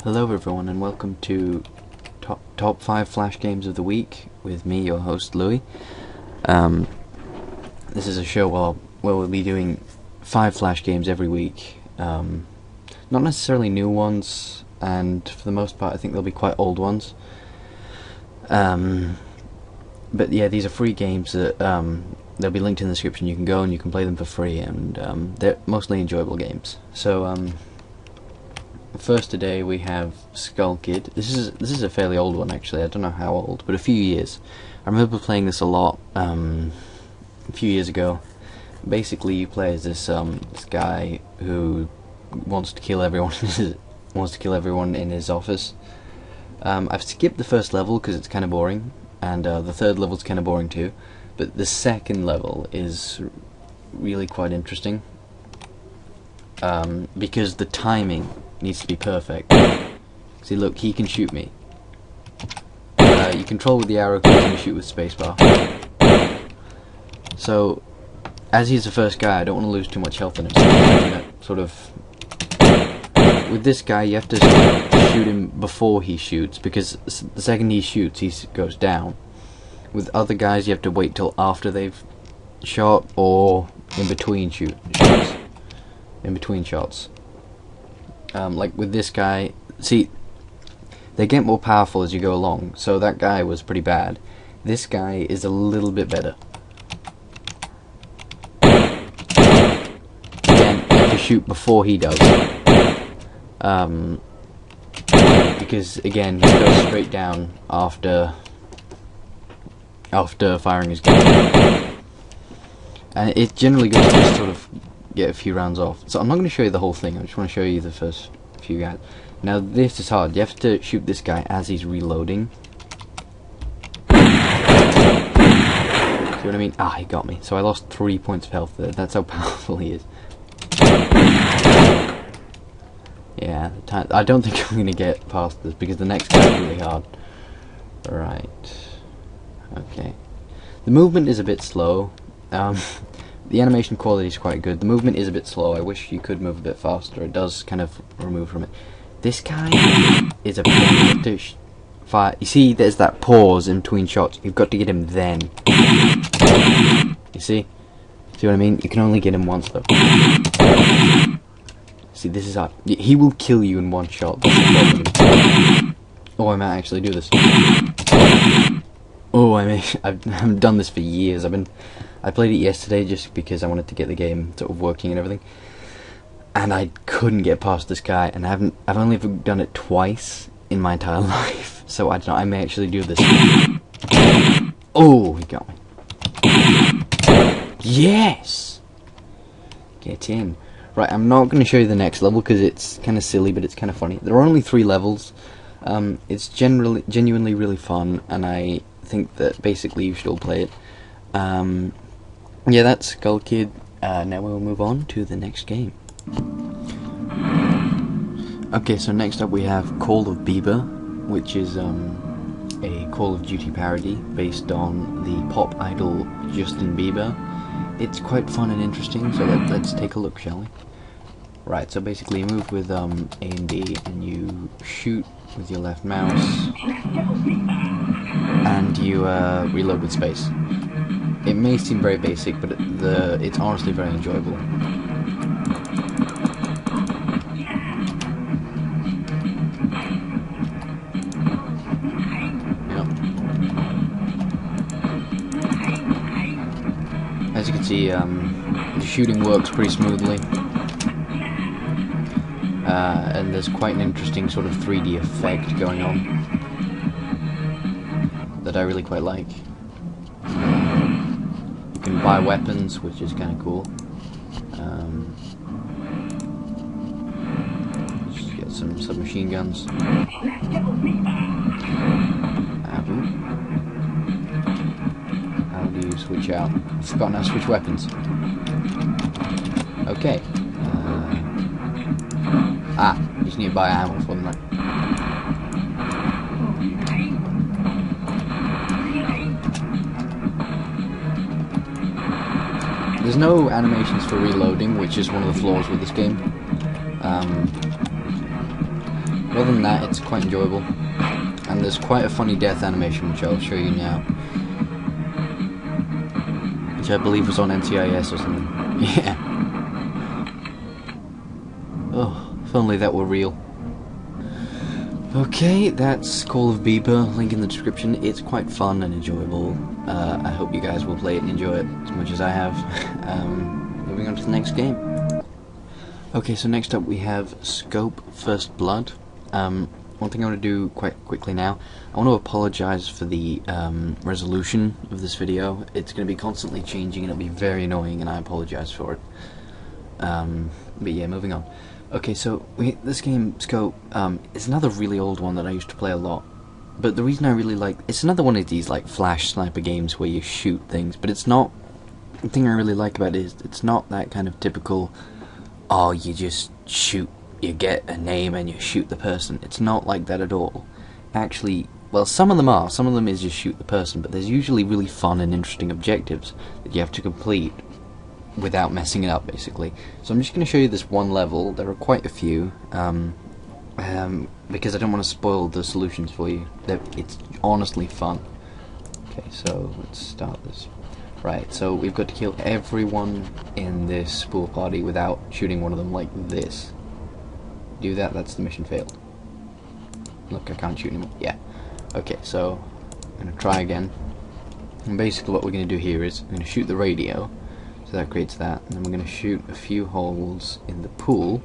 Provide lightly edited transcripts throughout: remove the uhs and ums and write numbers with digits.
Hello everyone and welcome to top 5 Flash Games of the Week with me, your host Louis. This is a show where we'll be doing 5 Flash games every week. Not necessarily new ones, and for the most part I think they'll be quite old ones. But yeah, these are free games that they'll be linked in the description. You can go and you can play them for free, and they're mostly enjoyable games. So first today we have Skull Kid. This is a fairly old one actually. I don't know how old, but a few years. I remember playing this a lot a few years ago. Basically, you play as this guy who wants to kill everyone. In his office. I've skipped the first level because it's kind of boring, and the third level's kind of boring too. But the second level is really quite interesting because the timing needs to be perfect. See, look, he can shoot me. You control with the arrow keys and you shoot with spacebar. So, as he's the first guy, I don't want to lose too much health in him. So with this guy, you have to shoot him before he shoots, because the second he shoots, he goes down. With other guys, you have to wait till after they've shot, or in between shots. In between shots. Like with this guy, see, they get more powerful as you go along, so that guy was pretty bad. This guy is a little bit better. Again, you have to shoot before he does. Because again, he goes straight down after firing his gun. And it generally goes to just sort of get a few rounds off. So I'm not going to show you the whole thing, I just want to show you the first few guys. Now this is hard. You have to shoot this guy as he's reloading. See what I mean? Ah, he got me. So I lost 3 points of health there. That's how powerful he is. Yeah, I don't think I'm going to get past this because the next guy is really hard. Right. Okay. The movement is a bit slow. The animation quality is quite good. The movement is a bit slow. I wish you could move a bit faster. It does kind of remove from it. This guy is a pain to fire. You see, there's that pause in between shots. You've got to get him then. You see? See what I mean? You can only get him once though. See, this is hard. He will kill you in one shot. That's the problem. Oh, I might actually do this. Oh, I've done this for years. I played it yesterday just because I wanted to get the game sort of working and everything, and I couldn't get past this guy. And I've only ever done it twice in my entire life, so I don't know. I may actually do this. Oh, he got me. Yes. Get in. Right, I'm not going to show you the next level because it's kind of silly, but it's kind of funny. There are only 3 levels. It's genuinely really fun, and I think that basically you should all play it. Yeah, that's Skull Kid. Now we'll move on to the next game. Okay, so next up we have Call of Bieber, which is a Call of Duty parody based on the pop idol Justin Bieber. It's quite fun and interesting, so let's take a look, shall we? Right, so basically you move with A and D, and you shoot with your left mouse, and you reload with space. It may seem very basic, but it's honestly very enjoyable. Yep. As you can see, the shooting works pretty smoothly. And there's quite an interesting sort of 3D effect going on that I really quite like. You can buy weapons, which is kind of cool. Just get some submachine guns. How do you switch out? I've forgotten how to switch weapons. Okay. You just need to buy ammo for them, right? There's no animations for reloading, which is one of the flaws with this game. Other than that, it's quite enjoyable. And there's quite a funny death animation, which I'll show you now. Which I believe was on NCIS or something. Yeah. Oh, if only that were real. Okay, that's Call of Bieber, link in the description. It's quite fun and enjoyable. I hope you guys will play it and enjoy it as much as I have. Moving on to the next game. Okay, so next up we have Scope First Blood. One thing I want to do quite quickly now, I want to apologise for the resolution of this video. It's going to be constantly changing and it'll be very annoying, and I apologise for it. But yeah, moving on. Okay, so this game, Scope, is another really old one that I used to play a lot. But the reason I really like... It's another one of these like flash sniper games where you shoot things, but it's not... The thing I really like about it is it's not that kind of typical, oh, you just shoot, you get a name and you shoot the person. It's not like that at all. Actually, well, some of them are. Some of them is just shoot the person, but there's usually really fun and interesting objectives that you have to complete without messing it up, basically. So I'm just going to show you this one level. There are quite a few, because I don't want to spoil the solutions for you. It's honestly fun. Okay, so let's start this. Right, so we've got to kill everyone in this pool party without shooting one of them like this. Do that, that's the mission failed. Look, I can't shoot anymore. Yeah. Okay, so I'm going to try again. And basically what we're going to do here is I'm going to shoot the radio. So that creates that, and then we're going to shoot a few holes in the pool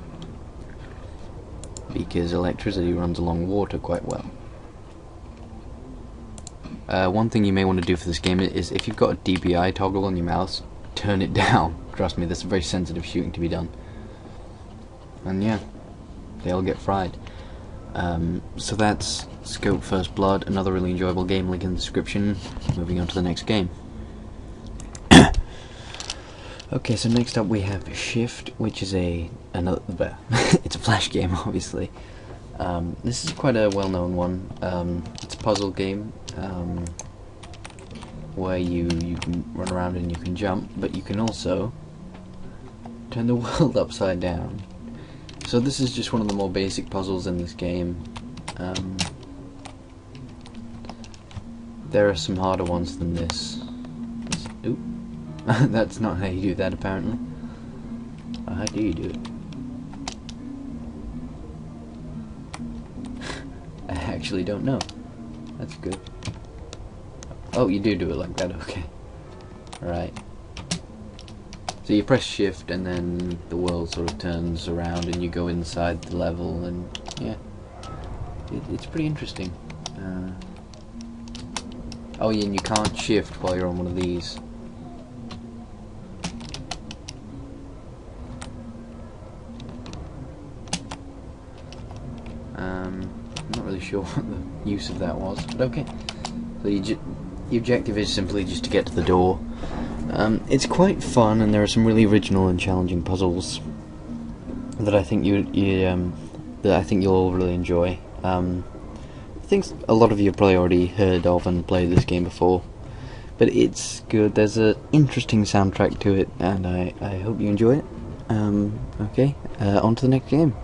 because electricity runs along water quite well. One thing you may want to do for this game is if you've got a DPI toggle on your mouse, turn it down. Trust me, there's very sensitive shooting to be done. And yeah, they all get fried. So that's Scope First Blood, another really enjoyable game, link in the description. Moving on to the next game. Okay, so next up we have Shift, which is another it's a flash game, obviously. This is quite a well-known one. It's a puzzle game where you can run around and you can jump, but you can also turn the world upside down. So this is just one of the more basic puzzles in this game. There are some harder ones than this. Oop. That's not how you do that, apparently. How do you do it? I actually don't know. That's good. Oh, you do it like that, okay. Right. So you press shift and then the world sort of turns around and you go inside the level, and yeah. It's pretty interesting. Oh yeah, and you can't shift while you're on one of these. I'm not really sure what the use of that was, but okay. So the objective is simply just to get to the door. It's quite fun, and there are some really original and challenging puzzles that I think you'll all really enjoy. I think a lot of you have probably already heard of and played this game before, but it's good. There's an interesting soundtrack to it, and I hope you enjoy it. Okay, on to the next game.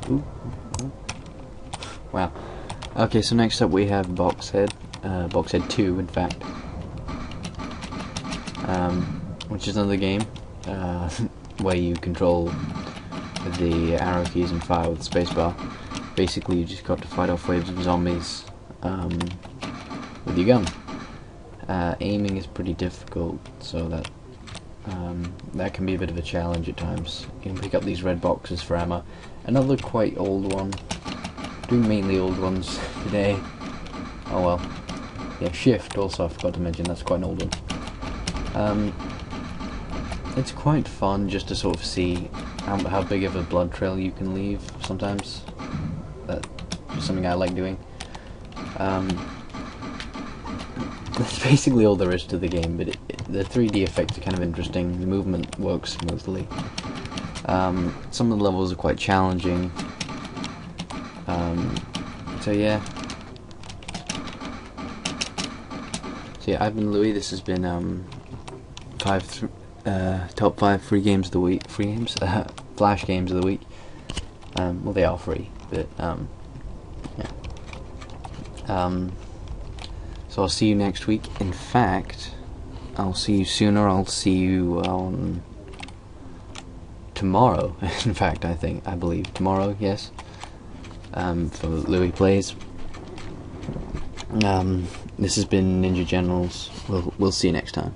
Ooh. Wow. Okay, so next up we have Boxhead, Boxhead 2 in fact, which is another game where you control the arrow keys and fire with the spacebar. Basically you just got to fight off waves of zombies with your gun. Aiming is pretty difficult, so that can be a bit of a challenge at times. You can pick up these red boxes for ammo. Another quite old one. Doing mainly old ones today. Oh well. Yeah, Shift also I forgot to mention, that's quite an old one. It's quite fun just to sort of see how big of a blood trail you can leave sometimes. That's something I like doing. That's basically all there is to the game, but the 3D effects are kind of interesting. The movement works smoothly. Some of the levels are quite challenging. So yeah. So yeah, I've been Louis. This has been top 5 free games of the week. Flash games of the week. Well, they are free, but yeah. So I'll see you next week. In fact, I'll see you sooner. I'll see you on tomorrow. In fact, I believe tomorrow. Yes. For Louis Plays. This has been Ninja Generals. We'll see you next time.